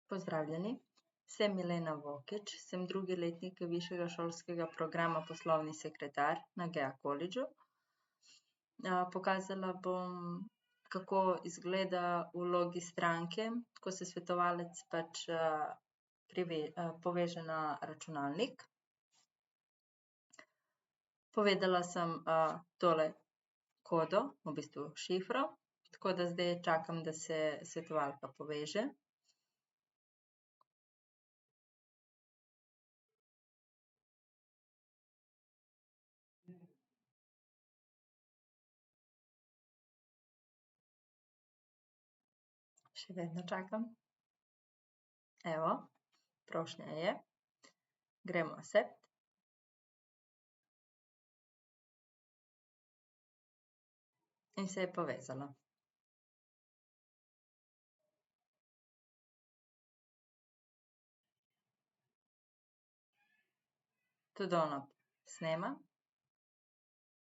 Pozdravljeni, sem Milena Vokić, sem drugi letnik višjega šolskega programa Poslovni sekretar na GEA Collegeu. Pokazala bom, kako izgleda v vlogi stranke, ko se svetovalec poveže na računalnik. Povedala sem, tole kodo, v bistvu šifro, tako da zdaj čakam, da se svetovalka poveže. Še vedno čakam. Evo, prošnja je. Gremo accept. In se je povezalo. Tudi ona snema.